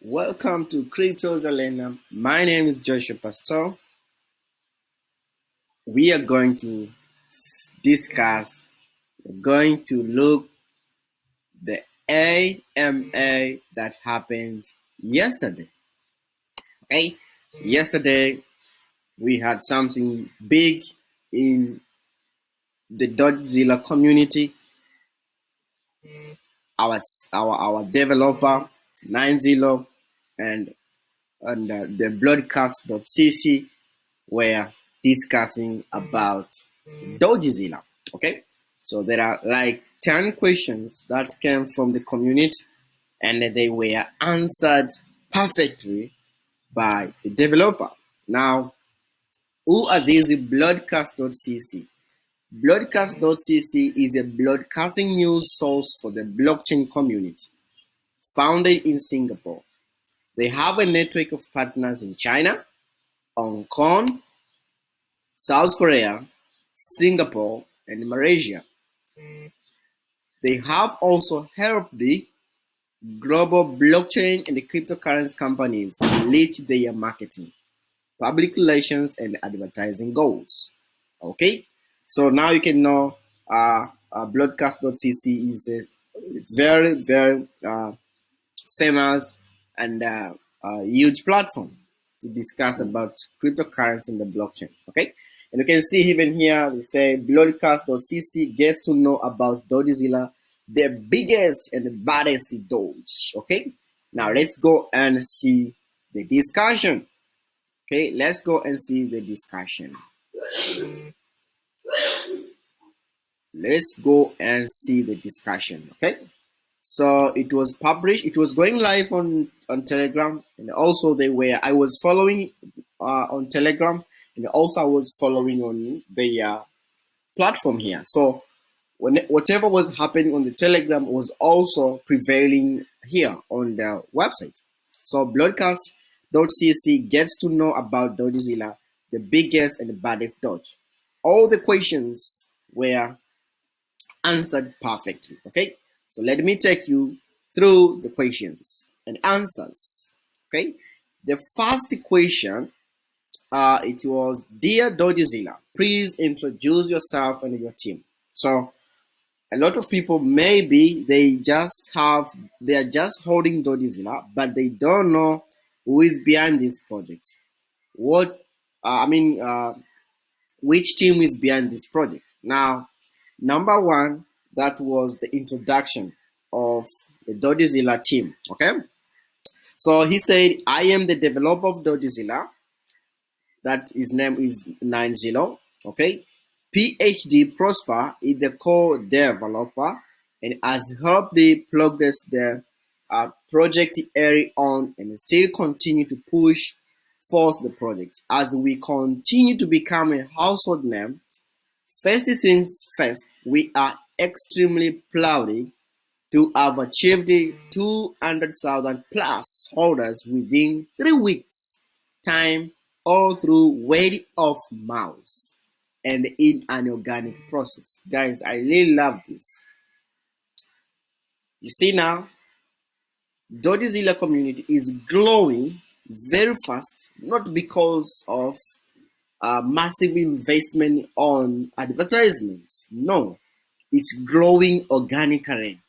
Welcome to DogeZilla. My name is Joshua Pastor. We are going to discuss, we're going to look the AMA that happened yesterday. Okay, yesterday we had something big in the DogeZilla community. Our developer 9ZEROES and the Blockcast.cc were discussing about DogeZilla. Okay, so there are like 10 questions that came from the community and they were answered perfectly by the developer. Now, who are these Blockcast.cc? Blockcast.cc is a broadcasting news source for the blockchain community, founded in Singapore. They have a network of partners in China, Hong Kong, South Korea, Singapore, and Malaysia. They have also helped the global blockchain and the cryptocurrency companies reach their marketing, public relations, and advertising goals. Okay, so now you can know Broadcast.cc is a very, very famous and huge platform to discuss about cryptocurrency and the blockchain. Okay, and you can see even here we say Broadcast.cc gets to know about DogeZilla, the biggest and the baddest Doge. Okay, now let's go and see the discussion. Okay, let's go and see the discussion. Let's go and see the discussion. Okay, so it was published, it was going live on Telegram, and also I was following on Telegram, and also I was following on the platform here. So whatever was happening on the Telegram was also prevailing here on the website. So Broadcast.cc gets to know about DogeZilla, the biggest and the baddest Doge. All the questions were answered perfectly. Okay, so let me take you through the questions and answers. Okay, the first question, it was, dear DogeZilla, please introduce yourself and your team. So a lot of people, maybe they are just holding DogeZilla, but they don't know who is behind this project. Which team is behind this project? Now, number one, that was the introduction of the DogeZilla team. Okay, so he said, I am the developer of DogeZilla. That his name is 9ZEROES. Okay, PhD Prosper is the co-developer and has helped the progress the project early on and still continue to push force the project as we continue to become a household name. First things first, we are extremely proud to have achieved 200,000 plus holders within 3 weeks time, all through word of mouth and in an organic process. Guys, I really love this. You see now, DogeZilla community is growing very fast, not because of massive investment on advertisements. No, it's growing organically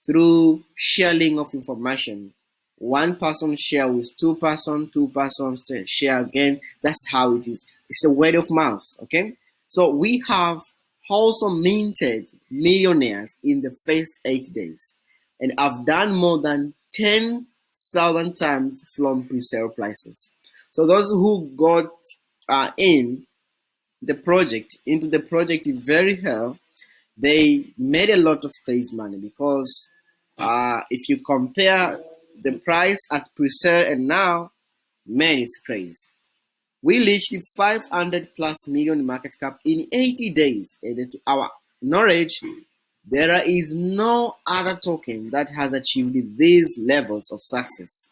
through sharing of information. One person share with two persons share again. That's how it is. It's a word of mouth. Okay, so we have also minted millionaires in the first 8 days, and I've done more than 10,000 times from pre-sale prices. So those who got into the project very well, they made a lot of crazy money because if you compare the price at pre-sale and now, man, it's crazy. We reached 500 plus million market cap in 80 days, and to our knowledge, there is no other token that has achieved these levels of success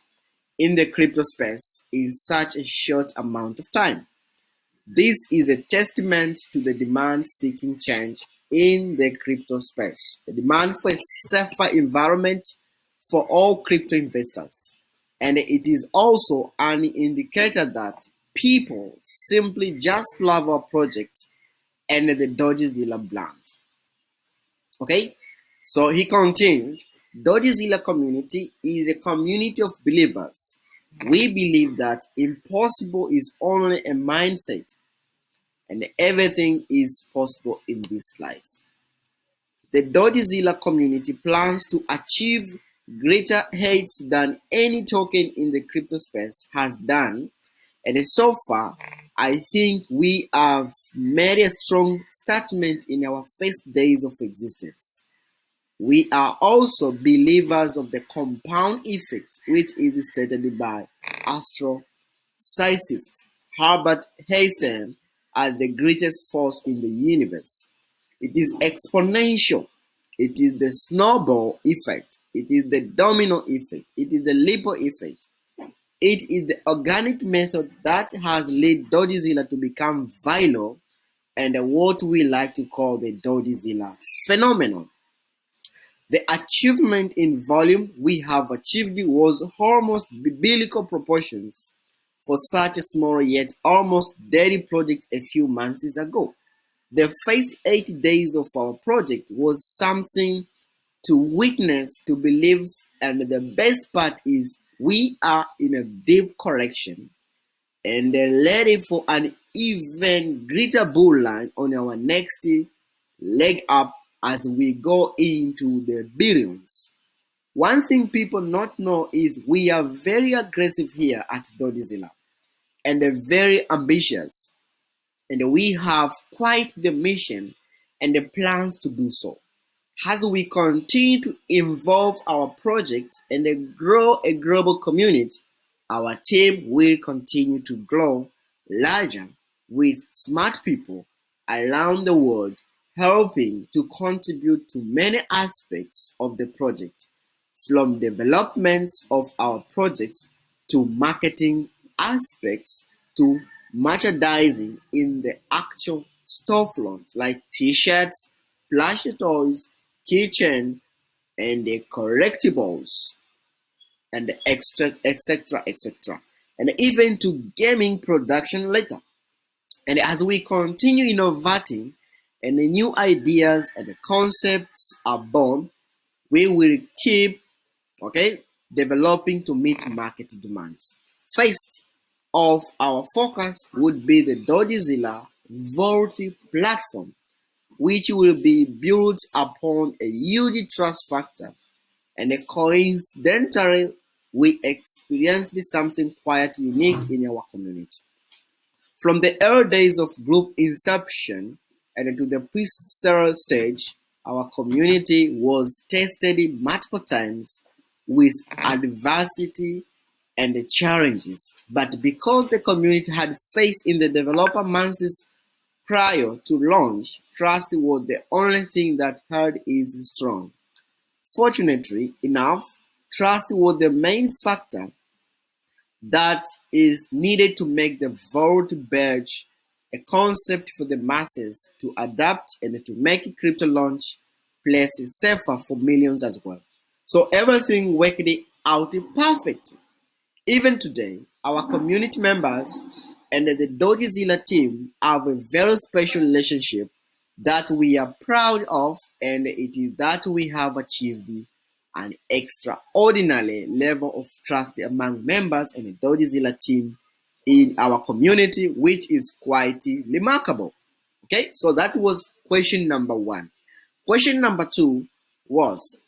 in the crypto space in such a short amount of time. This is a testament to the demand-seeking change in the crypto space, the demand for a safer environment for all crypto investors, and it is also an indicator that people simply just love our project and the DogeZilla brand. Okay, so he continued, DogeZilla community is a community of believers. We believe that impossible is only a mindset and everything is possible in this life. The DogeZilla community plans to achieve greater heights than any token in the crypto space has done, and so far, I think we have made a strong statement in our first days of existence. We are also believers of the compound effect, which is stated by astrophysicist Herbert Einstein as the greatest force in the universe. It is exponential. It is the snowball effect. It is the domino effect. It is the Lippo effect. It is the organic method that has led DogeZilla to become viral and what we like to call the DogeZilla phenomenon. The achievement in volume we have achieved was almost biblical proportions for such a small yet almost dead project a few months ago. The first 8 days of our project was something to witness, to believe, and the best part is we are in a deep correction and ready for an even greater bull line on our next leg up as we go into the billions. One thing people not know is we are very aggressive here at DogeZilla and very ambitious, and we have quite the mission and the plans to do so. As we continue to involve our project and grow a global community, our team will continue to grow larger with smart people around the world helping to contribute to many aspects of the project, from developments of our projects to marketing aspects to merchandising in the actual storefront like t-shirts, plush toys, keychain, and the collectibles, and the extra, etc., etc., and even to gaming production later. And as we continue innovating and the new ideas and the concepts are born, we will keep developing to meet market demands. First of our focus would be the DogeZilla Vault platform, which will be built upon a huge trust factor. And coincidentally, we experienced something quite unique in our community. From the early days of group inception and to the pre-sale stage, our community was tested multiple times with adversity and challenges. But because the community had faith in the developer months prior to launch, trust was the only thing that held us strong. Fortunately enough, trust was the main factor that is needed to make the Vault badge a concept for the masses to adapt and to make crypto launch places safer for millions as well. So everything worked out perfectly. Even today, our community members and the DogeZilla team have a very special relationship that we are proud of, and it is that we have achieved an extraordinary level of trust among members and the DogeZilla team in our community, which is quite remarkable. Okay, so that was question number one. Question number two was,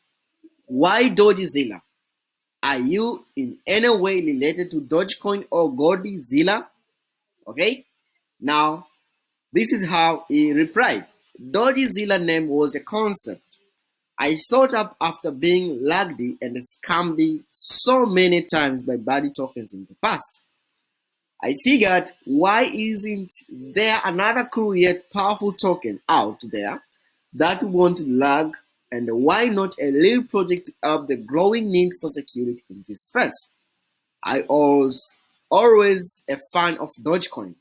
why DogeZilla? Are you in any way related to Dogecoin or Godzilla? Okay, now this is how he replied. DogeZilla name was a concept I thought up after being lagged and scammed so many times by body tokens in the past. I figured, why isn't there another cool yet powerful token out there that won't lag, and why not a real project to help the growing need for security in this space? I was always a fan of Dogecoin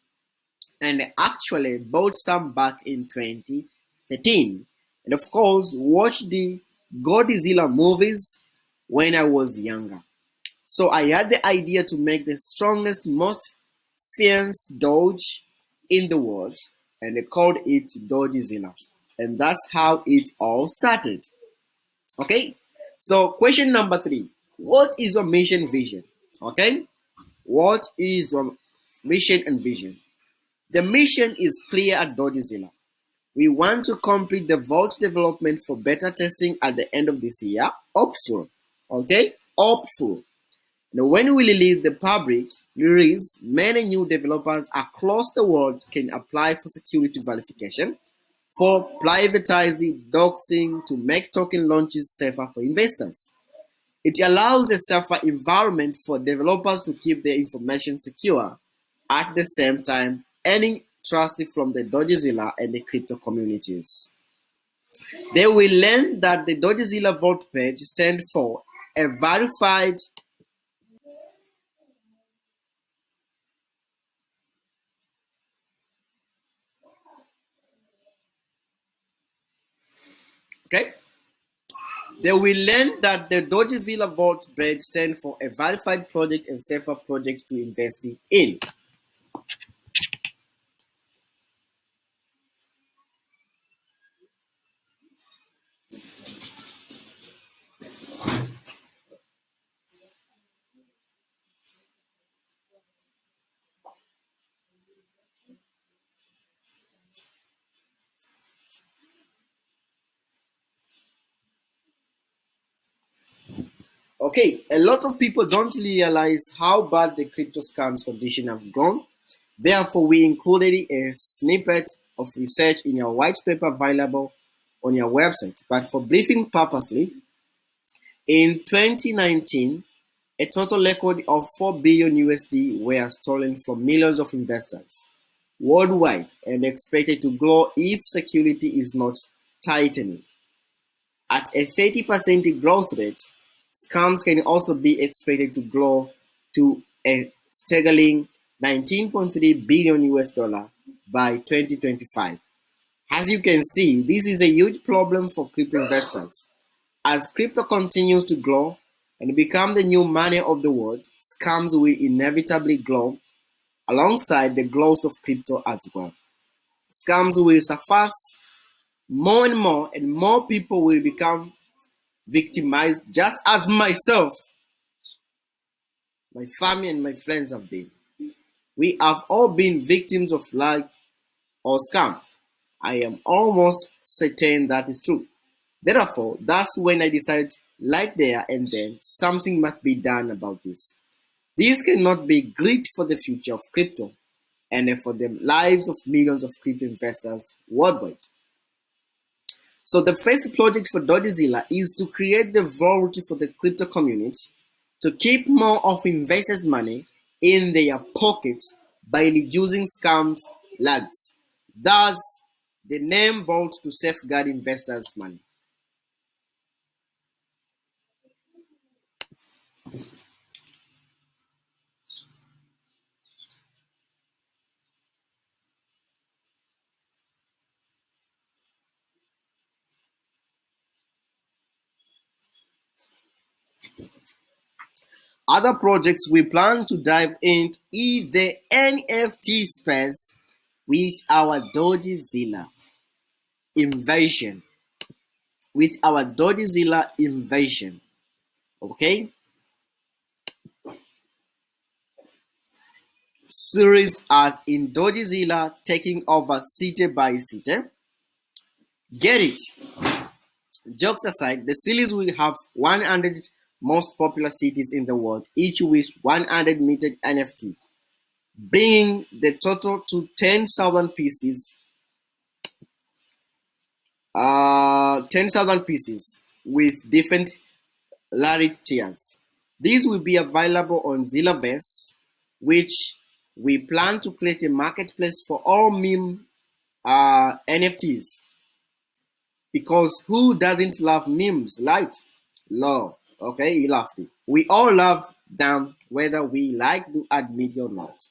and actually bought some back in 2013. And of course, watched the Godzilla movies when I was younger. So I had the idea to make the strongest, most fierce Doge in the world, and they called it DogeZilla. And that's how it all started. Okay? So question number 3. What is your mission vision? Okay? What is your mission and vision? The mission is clear at DogeZilla. We want to complete the vault development for beta testing at the end of this year. Hopeful. Okay? Hopeful. Now, when we release the public release, many new developers across the world can apply for security verification for privatized doxing to make token launches safer for investors. It allows a safer environment for developers to keep their information secure, at the same time earning trust from the DogeZilla and the crypto communities. They will learn that the DogeZilla Vault page stands for a verified okay. They will learn that the DogeZilla Vault page stands for a verified project and safer project to invest in. Okay, a lot of people don't realize how bad the crypto scams condition have gone. Therefore, we included a snippet of research in your white paper available on your website. But for briefing purposely, in 2019, a total record of 4 billion USD were stolen from millions of investors worldwide and expected to grow if security is not tightened. At a 30% growth rate, scams can also be expected to grow to a staggering 19.3 billion US dollar by 2025. As you can see, this is a huge problem for crypto investors. As crypto continues to grow and become the new money of the world, scams will inevitably grow alongside the growth of crypto as well. Scams will surface more and more people will become victimized, just as myself, my family, and my friends have been. We have all been victims of lie or scam. I am almost certain that is true. Therefore, that's when I decided right there and then something must be done about this. This cannot be great for the future of crypto and for the lives of millions of crypto investors worldwide. So the first project for DogeZilla is to create the vault for the crypto community to keep more of investors' money in their pockets by reducing scams lags. Thus, the name vault to safeguard investors' money. Other projects we plan to dive into is the NFT space with our DogeZilla invasion. With our DogeZilla invasion. Okay? Series as in DogeZilla taking over city by city. Get it? Jokes aside, the series will have 100 most popular cities in the world, each with 100 minted NFT, bringing the total to 10,000 pieces. 10,000 pieces with different rarity tiers. These will be available on Zillaverse, which we plan to create a marketplace for all meme NFTs. Because who doesn't love memes, right? Love. Okay, you love it. We all love them, whether we like to admit it or not.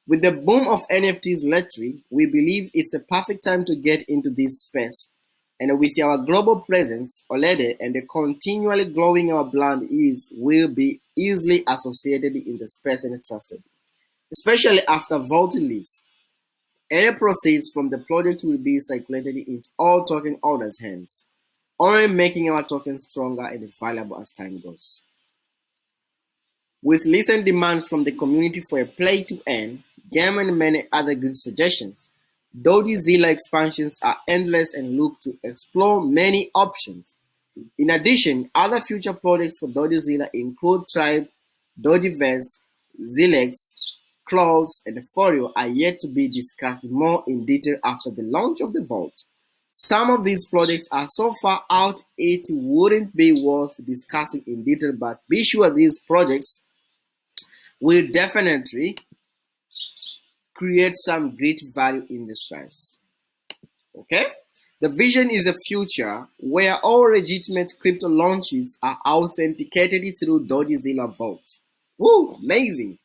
With the boom of NFTs lately, we believe it's a perfect time to get into this space. And with our global presence already and the continually growing our brand is will be easily associated in the space and trusted, especially after vaulting lists. Any proceeds from the project will be circulated into all token holders' hands, only making our tokens stronger and valuable as time goes. With recent demands from the community for a play-to-earn game and many other good suggestions, DogeZilla expansions are endless and look to explore many options. In addition, other future projects for DogeZilla include Tribe, Dogeverse, Zilex, Claws, and Folio are yet to be discussed more in detail after the launch of the vault. Some of these projects are so far out it wouldn't be worth discussing in detail, but be sure these projects will definitely create some great value in the space. Okay? The vision is a future where all legitimate crypto launches are authenticated through DogeZilla Vault. Woo, amazing!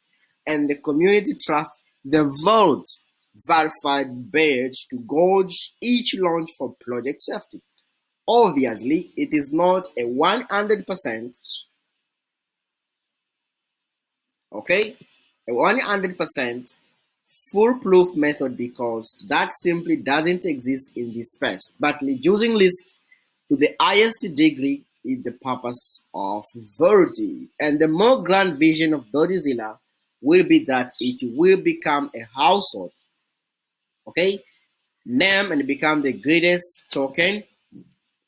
And the community trusts the Vault verified badge to gauge each launch for project safety. Obviously, it is not a 100%, okay, a 100% foolproof method because that simply doesn't exist in this space. But reducing risk to the highest degree is the purpose of Verity. And the more grand vision of DogeZilla will be that it will become a household, okay, name and become the greatest token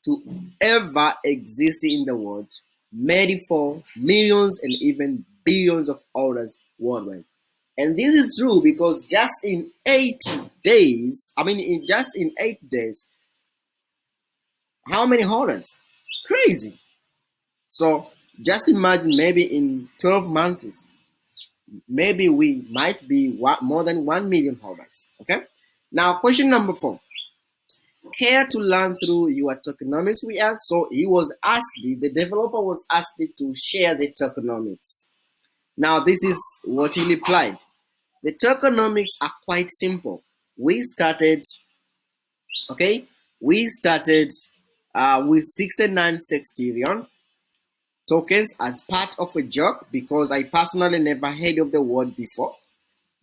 to ever exist in the world, made for millions and even billions of orders worldwide. And this is true because just in 8 days, just in 8 days, how many orders? Crazy. So just imagine maybe in 12 months, maybe we might be more than 1 million orders. Okay. Now, question number 4. Care to learn through your tokenomics with us? So the developer was asked to share the tokenomics. Now, this is what he replied. The tokenomics are quite simple. We started with 69 sextillion tokens as part of a joke because I personally never heard of the word before.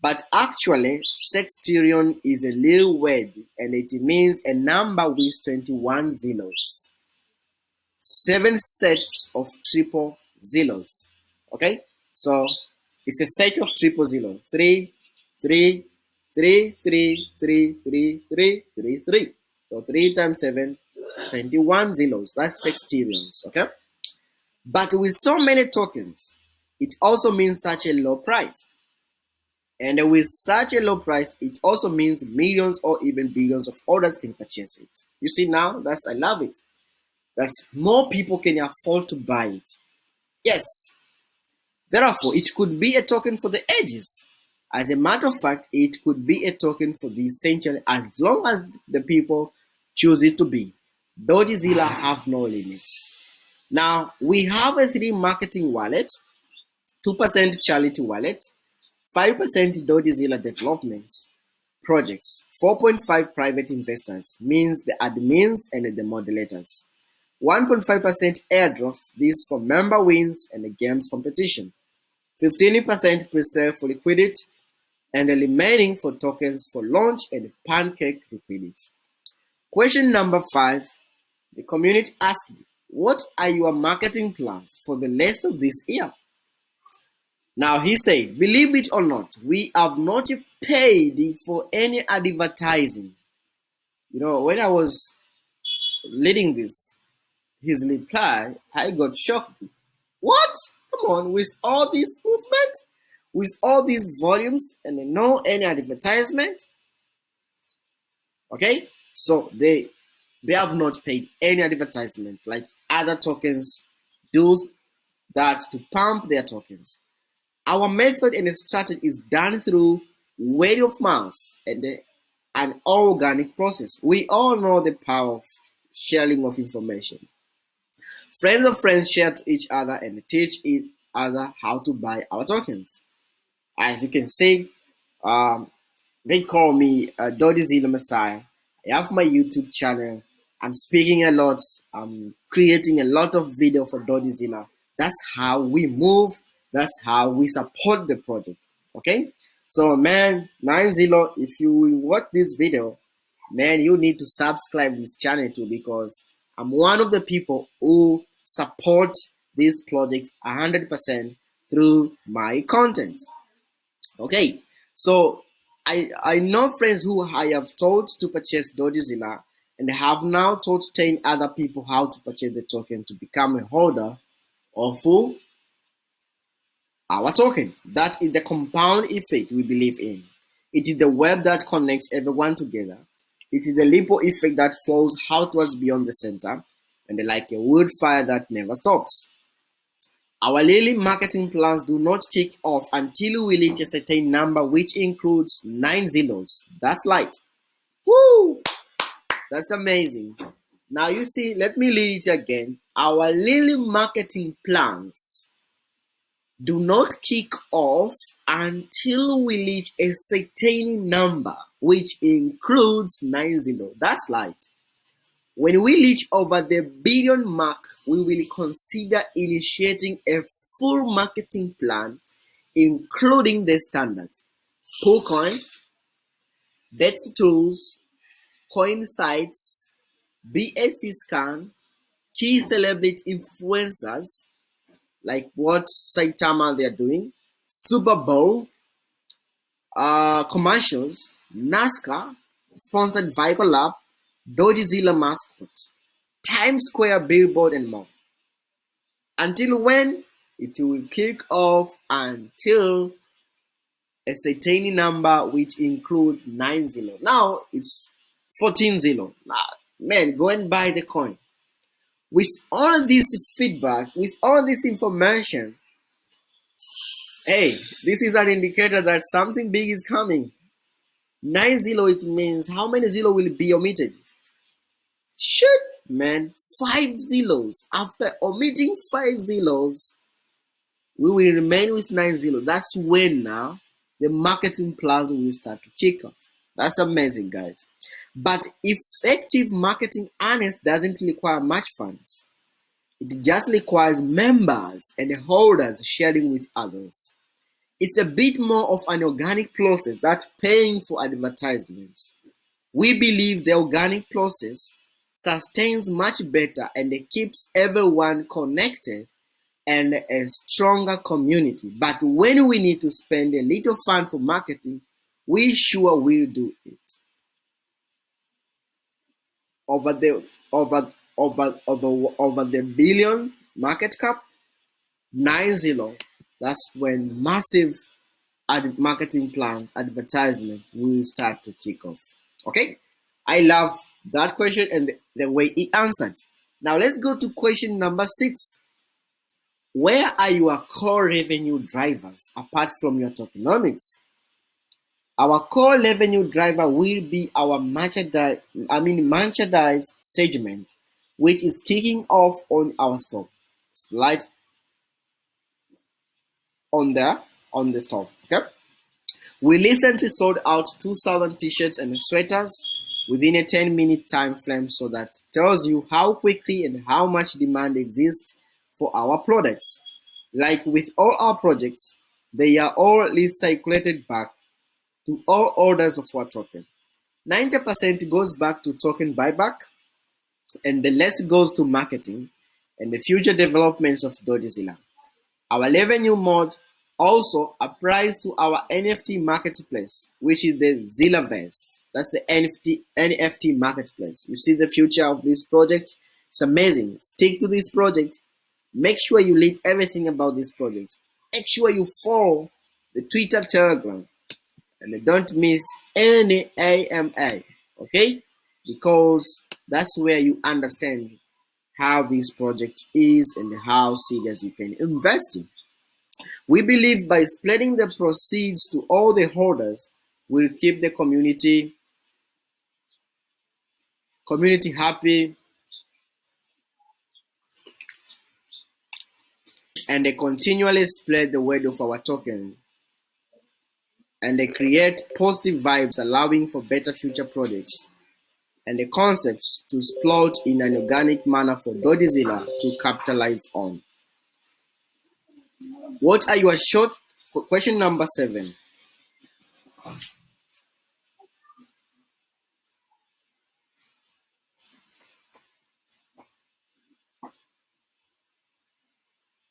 But actually, sextillion is a little word and it means a number with 21 zeros. 7 sets of triple zeros. Okay? So it's a set of triple zeros. 3, 3, 3, 3, 3, 3, 3, 3, 3. So 3 times 7, 21 zeros. That's sextillions. Okay? But with so many tokens, it also means such a low price. And with such a low price, it also means millions or even billions of orders can purchase it. You see now, I love it. That's more people can afford to buy it. Yes. Therefore, it could be a token for the ages. As a matter of fact, it could be a token for this century as long as the people choose it to be. DogeZilla have no limits. Now, we have a 3 marketing wallet, 2% charity wallet, 5% DogeZilla developments projects, 4.5 private investors, means the admins and the moderators, 1.5% airdrops, this for member wins and the games competition, 15% pre-sale for liquidity, and the remaining for tokens for launch and pancake liquidity. Question number 5, the community asked, what are your marketing plans for the rest of this year? Now he said, believe it or not, we have not paid for any advertising. When I was reading his reply, I got shocked. What? Come on, with all this movement, with all these volumes, and no any advertisement? Okay, so they have not paid any advertisement like other tokens do that to pump their tokens. Our method and strategy is done through word of mouth and an organic process. We all know the power of sharing of information. Friends of friends share to each other and teach each other how to buy our tokens. As you can see, they call me DogeZilla Messiah. I have my YouTube channel. I'm speaking a lot. I'm creating a lot of video for DogeZilla. That's how we move That's how we support the project. Okay. So man, 9ZEROES, if you will watch this video, man, you need to subscribe this channel too, because I'm one of the people who support this project 100% through my content. Okay, so I know friends who I have told to purchase DogeZilla, and have now taught 10 other people how to purchase the token to become a holder of our token. That is the compound effect we believe in. It is the web that connects everyone together. It is the ripple effect that flows outwards beyond the center, and like a wood fire that never stops. Our daily marketing plans do not kick off until we reach a certain number, which includes 9 zeros. That's light. Woo! That's amazing. Now you see, let me read it again. Our daily marketing plans do not kick off until we reach a certain number, which includes 9 zeros. That's light. When we reach over the billion mark, we will consider initiating a full marketing plan, including the standards: pull coin, debt tools, coin sites, BAC scan, key celebrity influencers, like what Saitama they're doing, Super Bowl, commercials, NASCAR, sponsored vehicle lab, DogeZilla mascot, Times Square billboard, and more. Until when? It will kick off until a certain number, which include 9 zeros. Now it's 14 zeros. Now, man, go and buy the coin. With all this feedback, with all this information, hey, this is an indicator that something big is coming. 9 zeros, it means how many zeros will be omitted? Shit, man, 5 zeros. After omitting 5 zeros, we will remain with 9 zeros. That's when now the marketing plans will start to kick off. That's amazing, guys. But effective marketing honest doesn't require much funds. It just requires members and holders sharing with others. It's a bit more of an organic process than paying for advertisements. We believe the organic process sustains much better and it keeps everyone connected and a stronger community. But when we need to spend a little fund for marketing, we sure will do it. Over the billion market cap, 9 zeros. That's when massive marketing plans, advertisement will start to kick off. Okay, I love that question and the way he answered. Now let's go to question number 6. Where are your core revenue drivers apart from your tokenomics? Our core revenue driver will be our merchandise segment, which is kicking off on our store. Right on the store. Okay. We recently sold out 2,000 t-shirts and sweaters within a 10-minute time frame, so that tells you how quickly and how much demand exists for our products. Like with all our projects, they are all recirculated back to all orders of our token. 90% goes back to token buyback, and the rest goes to marketing and the future developments of DogeZilla. Our revenue mode also applies to our NFT marketplace, which is the Zillaverse. That's the NFT marketplace. You see the future of this project? It's amazing. Stick to this project. Make sure you read everything about this project. Make sure you follow the Twitter, Telegram, and don't miss any AMA, okay? Because that's where you understand how this project is and how serious you can invest in. We believe by splitting the proceeds to all the holders, we'll keep the community happy, and they continually spread the word of our token, and they create positive vibes, allowing for better future projects and the concepts to explode in an organic manner for DogeZilla to capitalize on. What are your short question number 7?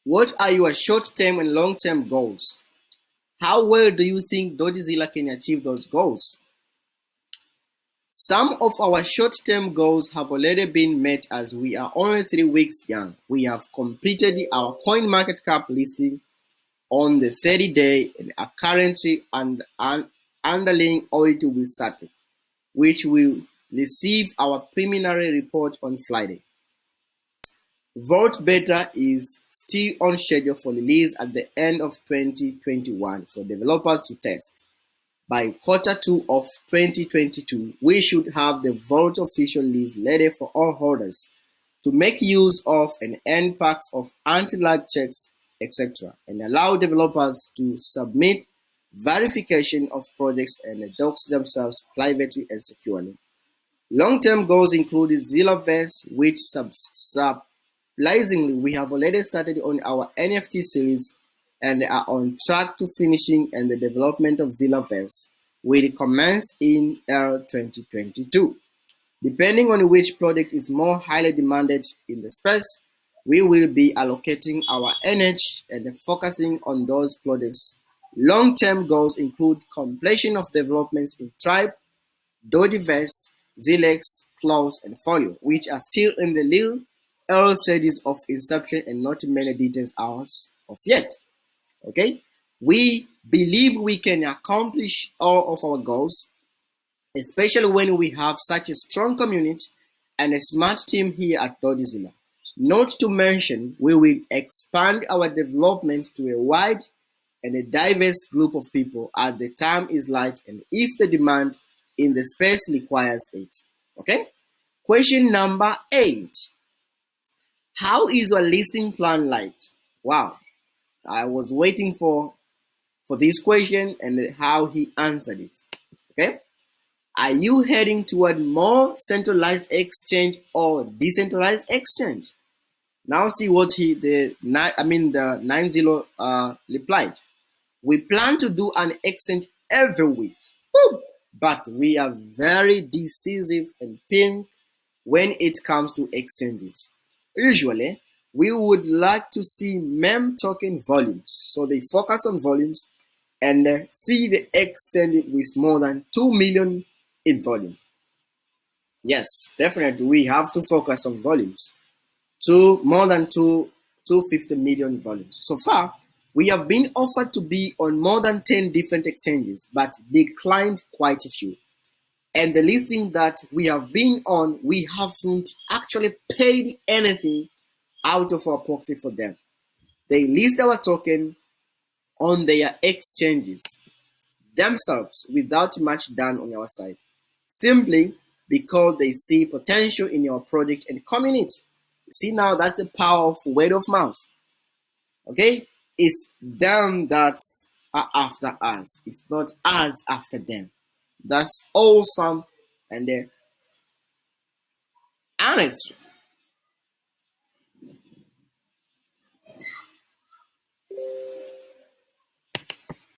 What are your short-term and long-term goals? How well do you think DogeZilla can achieve those goals? Some of our short-term goals have already been met as we are only 3 weeks young. We have completed our coin market cap listing on the 30-day and are currently underlying audit with SATIC, which will receive our preliminary report on Friday. Vault Beta is still on schedule for release at the end of 2021 for developers to test. By Q2 of 2022, we should have the Vault official list ready for all holders to make use of and earn packs of anti-lag checks, etc., and allow developers to submit verification of projects and docs themselves privately and securely. Long-term goals include ZillaVerse, which surprisingly we have already started on our NFT series and are on track to finishing and the development of ZillaVerse will commence in early 2022. Depending on which product is more highly demanded in the space, we will be allocating our energy and focusing on those products. Long-term goals include completion of developments in Tribe, Dogeverse, Zilex, Clause, and Folio, which are still in the little early stages of inception and not many details are of yet. Okay, we believe we can accomplish all of our goals, especially when we have such a strong community and a smart team here at DogeZilla. Not to mention, we will expand our development to a wide and a diverse group of people as the time is right and if the demand in the space requires it. Okay? Question number 8. How is your listing plan like? Wow. I was waiting for this question and how he answered it. Okay? Are you heading toward more centralized exchange or decentralized exchange? Now see what the 9ZEROES replied. We plan to do an exchange every week. Woo! But we are very decisive and pink when it comes to exchanges. Usually, we would like to see meme token volumes. So they focus on volumes and see the exchange with more than 2 million in volume. Yes, definitely we have to focus on volumes. More than 250 million volumes. So far, we have been offered to be on more than 10 different exchanges, but declined quite a few. And the listing that we have been on, we haven't actually paid anything out of our pocket for them. They list our token on their exchanges themselves without much done on our side, simply because they see potential in your product and community. You see now, that's the power of word of mouth. Okay? It's them that are after us. It's not us after them. That's awesome and honest